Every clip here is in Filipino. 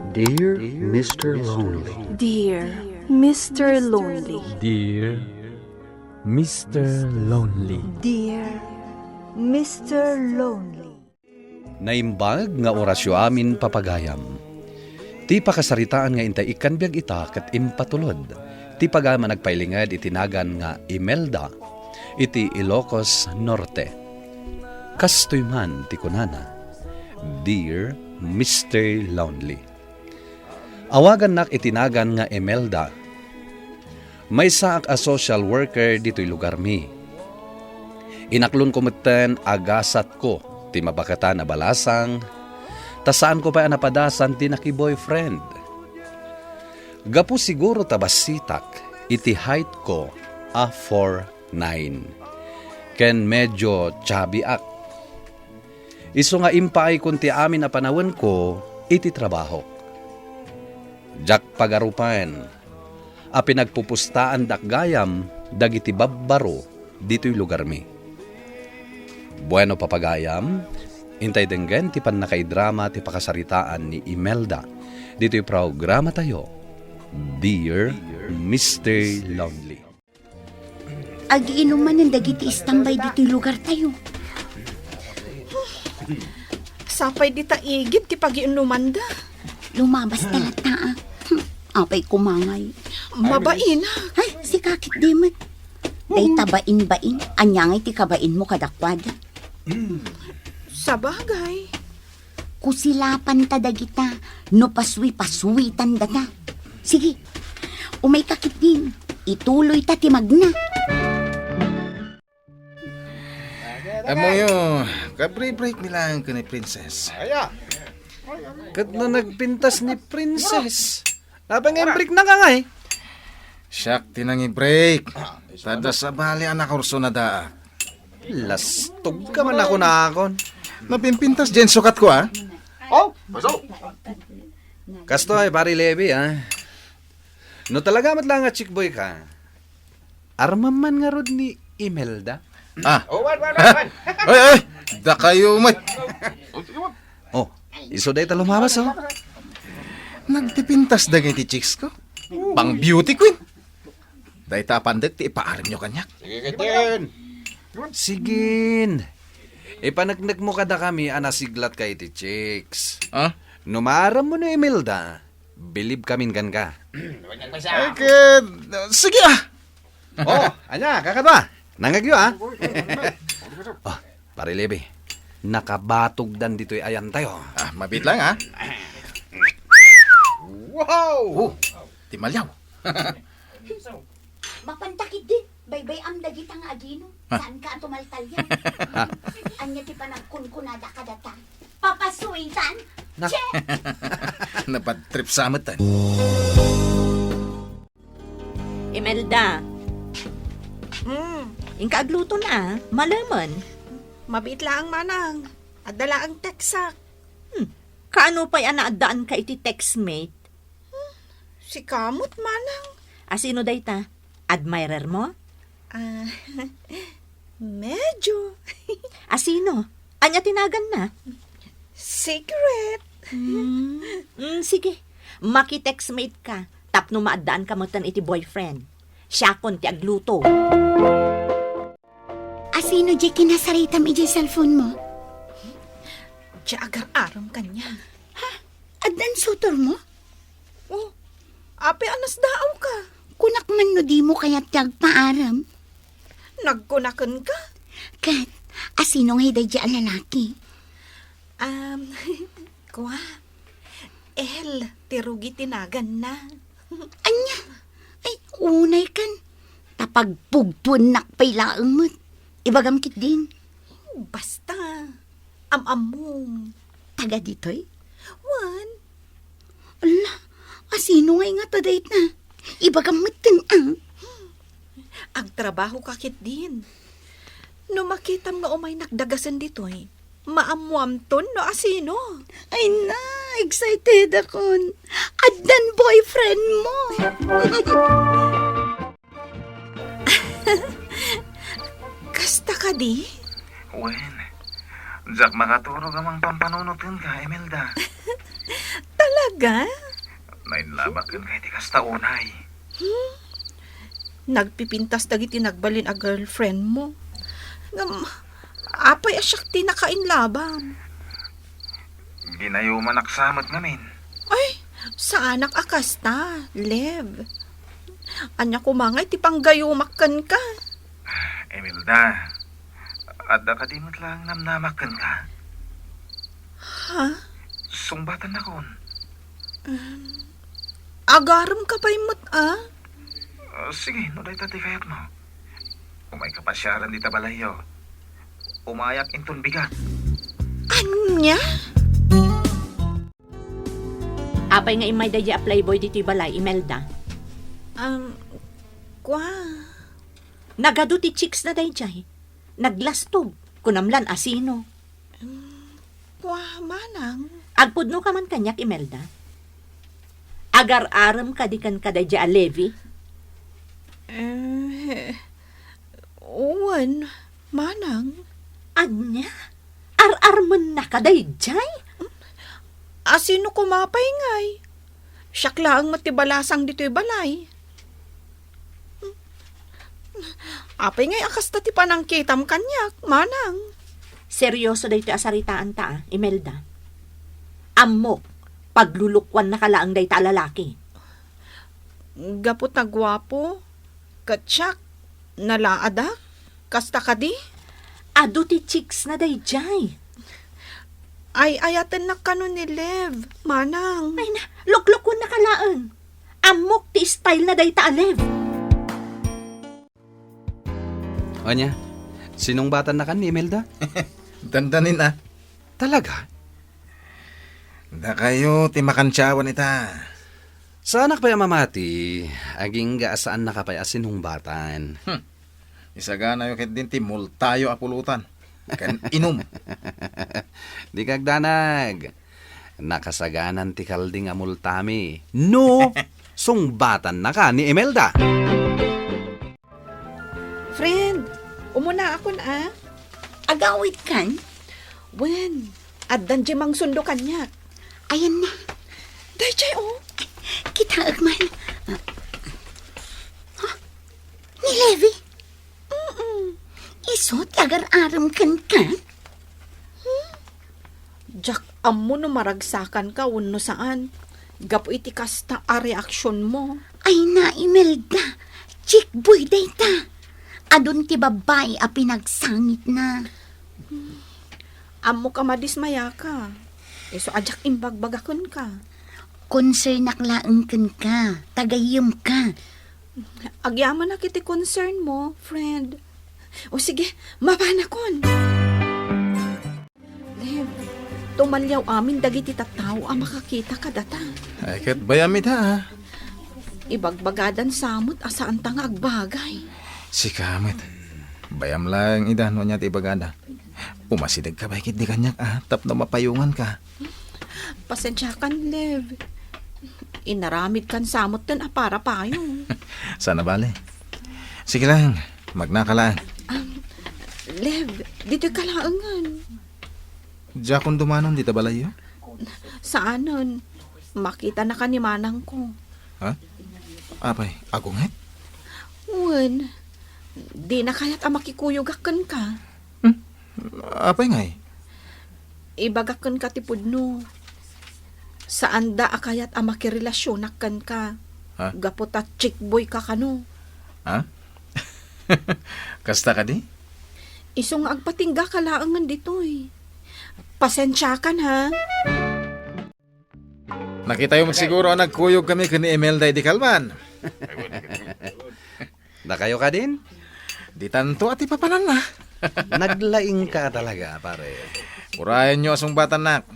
Dear Mr. Lonely. Dear Mr. Lonely. Dear Mr. Lonely. Dear Mr. Lonely. Naimbag nga orasyo amin papagayam. Ti pakasaritaan nga intay ikanbiag ita ket impatulod. Ti pagama nagpailingad itinagan nga Imelda, iti Ilocos Norte. Kastoy man ti kunana, Dear Mr. Lonely. Awagan nak itinagan nga Imelda. May saak a social worker dito'y lugar mi. Inaklon ko meten agasat ko, ti mabakata na balasang, tasaan ko pa napadasan ti naki-boyfriend. Gapu siguro tabasitak, iti height ko a 4'9". Ken medyo chubby ak. Iso nga impaay kunti amin na panawin ko, iti trabaho. Jak pagarupan, a pinagpupustaan dakgayam, dagiti babbaro, dito'y lugar mi. Bueno papagayam, intay denggen ti panakaidrama ti pakasaritaan ni Imelda. Dito'y programa tayo, Dear Mr. Lonely. Agiinuman ng dagiti istambay dito'y lugar tayo. Sapay di taigid ti pag-iinuman da. Lumabas talata. Apay kumangay. Mabain ha. Ay, si kakit dimat. Day tabain-bain. Anyangay ti kabain mo kadakwad. Sa bagay. Kusilapan ta dagita. No paswi-paswi tanda ta. Sige, umay kakit din. Ituloy ta timagna. Amo yun, kabri-break nila ang ni Princess. Kat na nagpintas ni Princess. Labang break na ka nga eh. Siyak, tinangi break. Tada sa bali anak urso na daa. Lastog ka man ako na akon. Napimpintas dyan sukat ko ah. Kasto ay pari Levi ah. No talaga matlang nga chick boy ka. Armaman nga rod ni Imelda. Ah. Ay, da kayo may. Oh, iso day ta lumabas oh. Nagtipintas dagay ti chicks ko. Pang beauty queen. Day tapandag ti ipaarim nyo kanyak. Sigin. Ipanagnak mo kada kami anasiglat kay ti chicks. Ah? Numaram mo na Imelda. Believe kamin kan ka. Ay, kid. Sige ah. Oh, anya, kakadwa. Nangagyo ah. Oh, pare Levi. Nakabatog dan dito'y ayan tayo. Ah, mabit lang ah. Wow! Oh, timalyaw. Mapantakit din. Baybay am dagita nga agino. Saan ka tumaltalyan? Anya ti panagkunkunada ka data. Papasuitan? Che! Napadtrip sa amatan. Imelda, ingka agluto na, malaman. Mabit lang manang. At dala ang teksak. Kaano pa'y anaadaan ka iti textmate? Si kamot manang. Asino day ta? Admirer mo? Medyo. Asino? Anya tinagan na? Secret. Sige, maki-textmate ka. Tapno maadaan ka mo tan iti boyfriend. Siya kon ti agluto. Asino di kinasaritam iti cellphone mo? Diya agar-aram kanya. Adan sutor mo? Oh, ape anas daaw ka. Kunak man no di mo kaya tiyag paaram. Nagkunakan ka. Kat, asino nga hiday di ang lalaki? Kuha. Tirugi tinagan na. Anya, ay unay kan. Tapagpugtuan nakpay laang mo't. Ibagam kit din. Basta. Am-among. Taga dito'y? Wan. Ala, asino nga to date na? Ibagam mo't Ang trabaho kakit din. No makitam nga umay nakdagasan dito'y. Maamuam ton no asino. Ay na, excited ako. Adan boyfriend mo. Kasta ka di? Wen, Jack, makaturog amang pampanunutin ka, Imelda. Talaga? Talaga? Nainlabak kan kay tikas taunay. Nagpipintas dagiti nagbalin a girlfriend mo. Apay asyak ti nakainlabam. Ginayuman aksamat ngamin. Ay, sa anak akasta, Lev. Anya kumangay ti panggayumakkan ka. Imelda, adda ka dimot lang namnamakan ka. Ha? Sungbatan na kon. Agaram ka pa imot, Sige, no day tatikayat mo. Umay kapasyaran di tabalayo. Umayak inton bigat. Anya? Apay nga imay dahi a playboy dito'y balay, Imelda. Kwa? Nagado ti chicks na dahi jay. Naglastob. Kunamlan asino. Kwa, manang? Agpudno ka man kanyak, Imelda. Agar-aram ka di kan kada dya a Levi. Uwan, manang? Anya? Ar-arman na kaday jay? Asino kumapay ngay? Siyak lang matibalasang dito'y balay. Apay ngay akasta ti panangkitam kanyak, manang. Seryoso dahi ito asaritaan ta, Imelda. Amok, paglulukwan na kalaang dahi ta lalaki. Gapot na gwapo, katsak, nalaada, kasta ka di? Ado ti chicks na dahi jay. Ay, ayatan na kanon ni Lev, manang. Ay na, luklukon na kalaan. Amok ti style na dahi ta Lev. Anya, sinungbatan na kan ni Imelda? Dandanin ah. Talaga? Da kayo timakansyawan ita. Sa anak pa mamati, aging gaasaan na kapay sinungbatan. Isagana yung din ti multayo apulutan. Kan inom. Di kagdanag. Nakasaganan ti kalding amultami. No! Sungbatan na ka ni Imelda. Friend, umuna ako na. Agawit kan? Wen, addan di mang sundo kanyak. Ayan na. Day, jay, oh. Kita agman. Ni Levi? Isot, agar-aram kan ka? Jack, amo no maragsakan ka, uno saan. Gapo iti kasta a reaksyon mo. Ay na, Imelda. Chick boy day ta. Adun ti babay a pinagsangit na. Amo ka madismaya ka. Iso ajak imbagbagakon ka. Concern naklaan kan ka. Tagayim ka. Agyaman na kiti concern mo, friend. O sige, mabana kon. Lev, tumalyaw amin dagiti tattao ang makakita ka data. Ay kat bayamit ha. Ibagbagadan samot asaan ta nga agbagay. Si kamit. Bayam lang idan no niya ti bagada. Umasidag ka bakit di kanyak tap na mapayungan ka. Pasensya kan, Lev. Inaramid kan samot ten para payo. Sana bale. Sige lang, magnakalaan. Lev, dito kalaangan. Diya kung dumanon di tabalayo? Saanon? Makita na ka ni manang ko. Ha? Apay, agunget? Uwan, di na kaya't makikuyugakan ka. Apay ngay? Ibagakan ka tipudno. Saan da akayat makirelasyonakan ka. Ha? Gapot at chick boy ka kano. Ha? Kasta ka di? Isong agpatingga kalaangan dito eh. Pasensya kan ha. Nakita yung siguro nagkuyog kami kani Imelda di Kalman. Na kayo ka din? Di tanto at ipapanan na. Naglaing ka talaga, pare. Urayan nyo asong batan nak.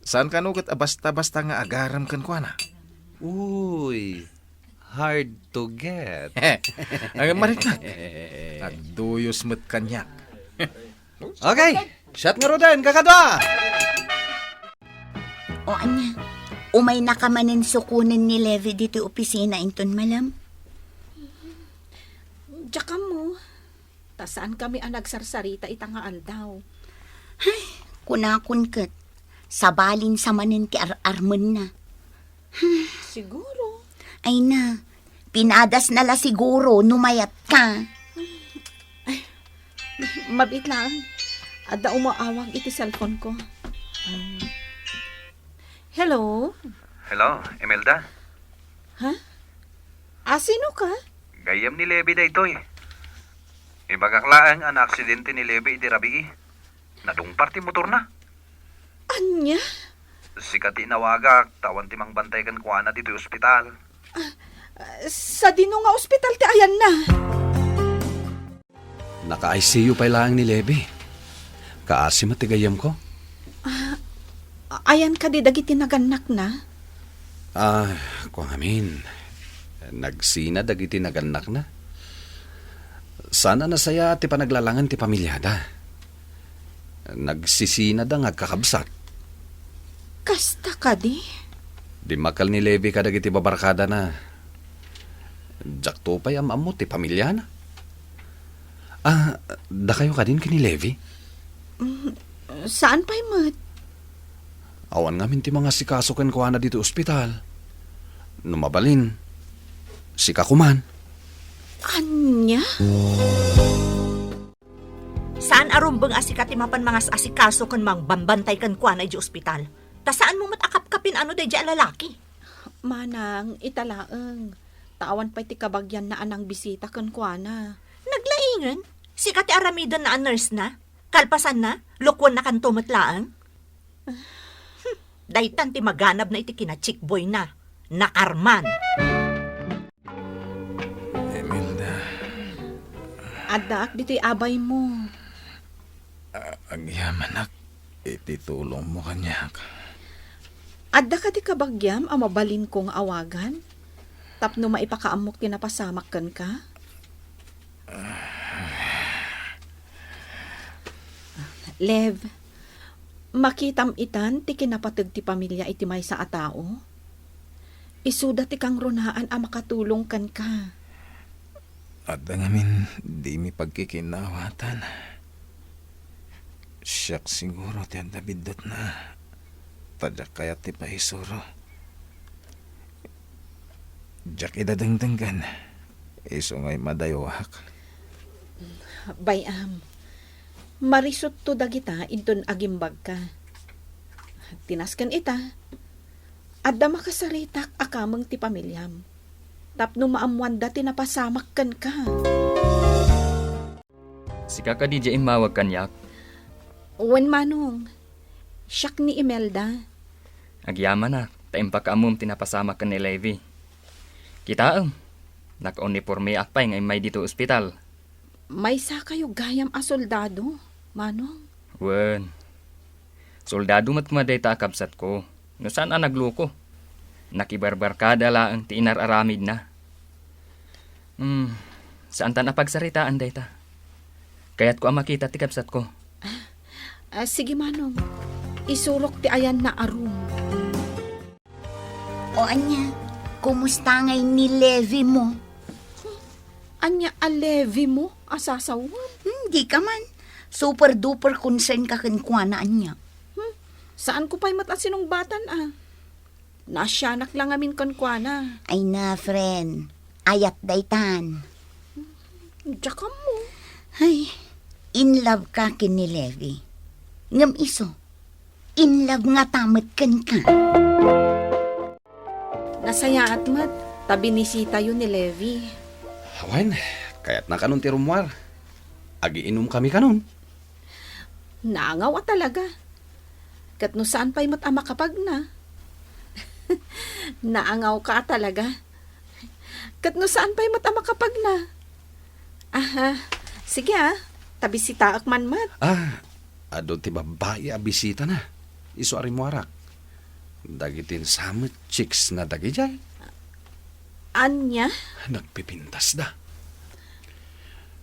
Saan ka nugat basta-basta nga agaram kan ko na? Uy, hard to get. Ang marik na. Nagduyos met kanyak. Okay, shot nga rodan, kakadwa! O anya, umay nakamanin sukunin ni Levi dito opisina inton malam. Diyak mo. Tasaan kami ang nagsarsarita itangaan daw. Kunakun kat. Sabalin sa manin ti ar-arman na. Siguro. Ay na, pinadas na la siguro, numayat ka. Mabit lang. Ada umaawag iti cellphone ko. Hello? Hello, Imelda. Sino ka? Gayam ni Levi da itoy. Ibagaklaan ang aksidente ni Levi iti rabii. Nadungpar ti motor na. Anya? Sikati nawagak, tawan ti mangbantay kan kuana dito yung ospital. Sa dino nga ospital ti ayan na. Naka-ICU pa lang ni Levi. Kaasi matigayam ko. Ayan ka di dagiti naganak na. Kung amin, nagsina dagiti naganak na. Sana nasaya ti panaglalangan ti pamilyada. Nagsisina da ngagkakabsat. Kasta ka di? Di makal ni Levi ka dagiti babarkada na. Jakto pa yung amot ti pamilya na. Da kayo ka din kini Levi? Saan pa'y mat? Awan ngamin ti mga sikaso ken kuana dito ospital. Numabalin. Sika kuman. Anya? Saan arumbang asikat mapan mga asikaso kan mang bambantay kan kuan ay di ospital? Ta saan mo matakap-kapin ano day di lalaki? Manang, italaang. Tawan pa'y ti kabagyan na anang bisita kan kuana. Naglaingan? Sikat aramidan na ang nurse na? Kalpasan na? Lukwan na kan tumatlaang? Daytan ti maganab na iti kina chick boy na. Nakarman. Imelda, Adak, dito'y abay mo. agyaman ak. Ititulong mo kanyak. Adda ka ti kabagyam, mabalin kong awagan. Tapno maipakaamok tinapasamak kan ka. Lev, makitam itan ti kinapatag ti pamilya iti may sa atao. Isuda ti kang runaan a makatulong kan ka. At ngamin, di mi pagkikinawatan. Siyak siguro ti ang dabidot na. Tadyak kaya ti pahisuro. Diyak idadangdanggan. Iso nga'y madayawak. Bayam, marisot to dagita inton agimbag ka. Tinaskan ita, adda makasaritak akamang ti pamilyam. Tapno maamwanda tinapasamak kan ka. Sika ka di dyan mawag kanyak. Wen manong, siyak ni Imelda. Agyaman na, taimpa ka amum tinapasamak ka ni Levi. Kitaang, naka-uniforme akpay ngay may dito ospital. May sa kayo gayam a soldado, manong. Wen, soldado mat kumaday ta akabsat ko. No saan ang nagluko? Nakibarbarkada laang ti inararamid na. Saan ta napagsaritaan day ta? Kaya't ko ang makita ti kabsat ko. Sige manong, isulok ti ayan na arum. O anya, kumusta ngay ni Levi mo? Anya alevi mo, asasawan. Di ka man. Super duper concern ka kankwana anya. Saan ko pa'y matasinong batan Nasyanak lang amin kankwana. Ay na, friend. Ayat daytan. Diyan mo. Ay, in love ka kin ni Levi. Ngam iso, in love nga tamat kan ka. Nasaya at mat, tabi ni Sita yun ni Levi. Awan, kaya't na kanon ti rumwar. Agiinom kami kanon. Naangaw talaga. Kat no saan pa'y matama kapag na. Naangaw ka talaga. Kat no saan pa'y matama kapag na. Sige tabi si taak man mat. Ado ti babae a bisita na. Iso arimuarak. Dagitin samit chicks na dagijay. Anya? Nagpipintas da.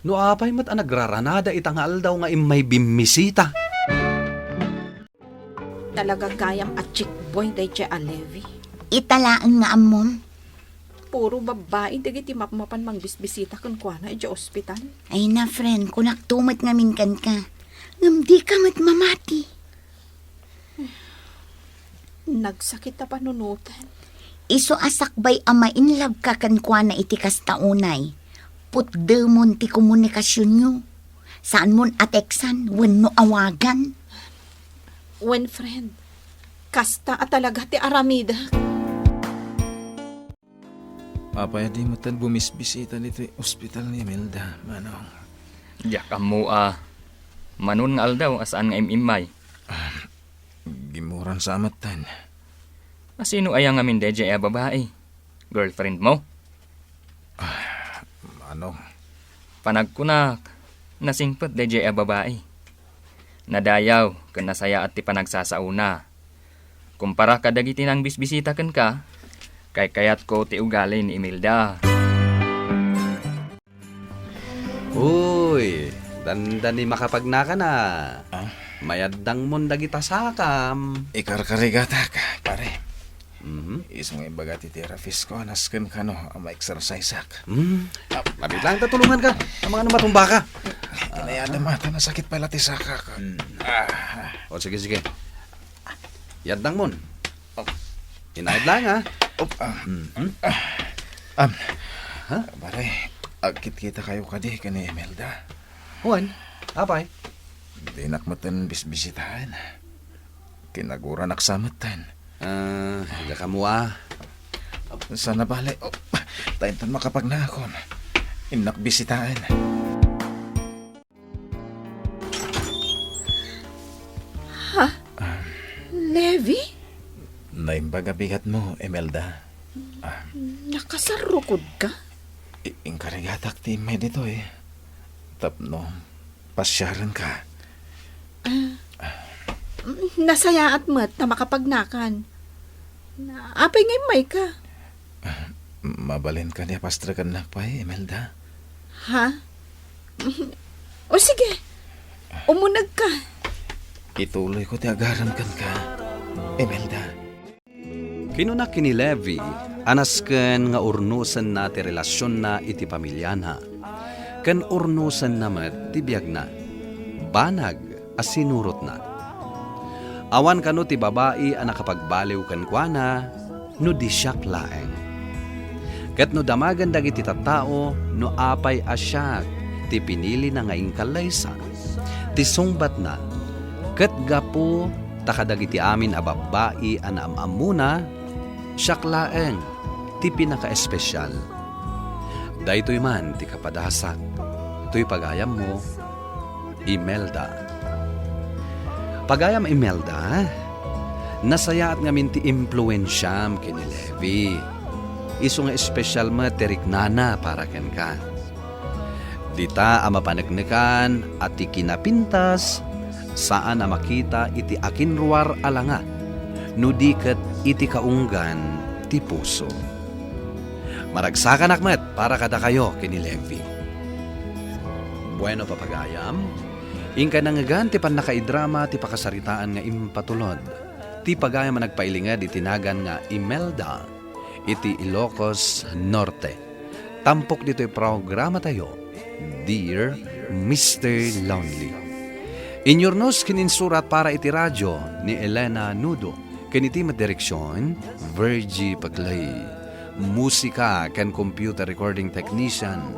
No apay mat nagraranada itangal daw nga imay bimisita. Talaga gayam at chick boy day siya Levi. Italaan nga amom. Puro babae dagiti mapmapan mang bisbisita kun kuana iti ospital. Ay na, friend, kunak tumat ngamin kan ka. Ngam di ka mat mamati. Nagsakit na panunutan. Iso asakbay ama in love ka kan kwa na iti kastaunay. Putdemon ti komunikasyon nyo. Saan mon ateksan, wenno awagan. When friend, kasta at talaga ti aramida. Papaya di mo tan bumisbisita dito ospital ni Imelda, manong. Diyak mo manon nga aldaw asaan nga imimay. Gimuran sa amatan. Sino ayang amin DJ a babae? Girlfriend mo? Manong, Panagkunak, nasingpot DJ a babae. Nadayaw, kan nasaya at ti panagsasauna. Kumpara kadagiti nang bisbisita kan ka, kay kayat ko ti ugali ni Imelda. Uy, dandani makapagnaka na. Mayaddang mon dagita sakam. ikarkarigata ka, pare. Mhm. Isang ibaga ti therapist ko, nasken ka no, ang ma-exercise ak. Labit lang tatulungan ka. Ang mga matumba ka. Kinayada mata na sakit pala ti saka ka. O sige. Yaddang mon. Inayad lang ha. Pare, agkit kita kayo kadi ka ni Imelda. Juan, apay. Di nakmatan bisbisitahan. Kinagura naksamatan. Higa ka mo Sana bale, tayo tan makapagnakon. Inakbisitaan. Levi, Naimbaga bigat mo, Imelda. nakasarukod ka? Ingkarigatak ti may dito eh. Tapno, pasyaran ka. Nasayaat mo't na makapagnakan. Apay ngay may ka. Mabalin ka niya pastrakan na pa eh, Imelda. Ha? O sige, umunag ka. Ituloy ko ti agaram kan ka, Imelda. Kinunak kini Levi, anasken nga urnusan na ti relasyon na iti pamilyana. Ken urnusan na met ti biyag na. Banag as sinurot na. Awan kano ti babae ang nakapagbaliw kan kuana, no di siyak laeng. Ket no damagan dagiti tattao, no apay asyak, ti pinili na ngaing kalaysa. Ti sungbat na, ket gapo takadagiti amin a babae an amamuna, siyak laeng, ti pinaka-espesyal. Daytoy man ti kapadasak, to'y pagayam mo, Imelda. Pagayam Imelda, nasayaat ngamin ti impluensyam kini Levi. Iso nga espesyal mo terik nana para ken ka. Dita ama panagnekan at ti kinapintas, saan na makita iti akinruar alanga, nudiket iti kaunggan ti puso. Maragsakan akmet para kada kayo kini Levi. Bueno papagayam, ingka nangagan ti pan nakaidrama ti pakasaritaan nga impatulod. Ti pagayam nagpailingad itinagan nga Imelda, iti Ilocos Norte. Tampok dito'y programa tayo, Dear Mr. Lonely. Inyornos kininsurat para iti radyo ni Elena Nudo, kiniti direksyon, Virgie Paglay. Musika ken computer recording technician,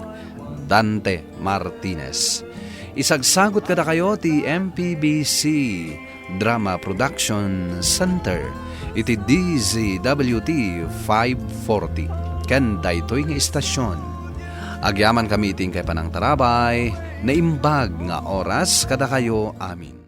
Dante Martinez. Isagsagot kada kayo ti MPBC Drama Production Center, iti DZWT 540. Ken daytoy nga istasyon. Agyaman kami iting kay panang tarabay, na imbag nga oras kada kayo amin.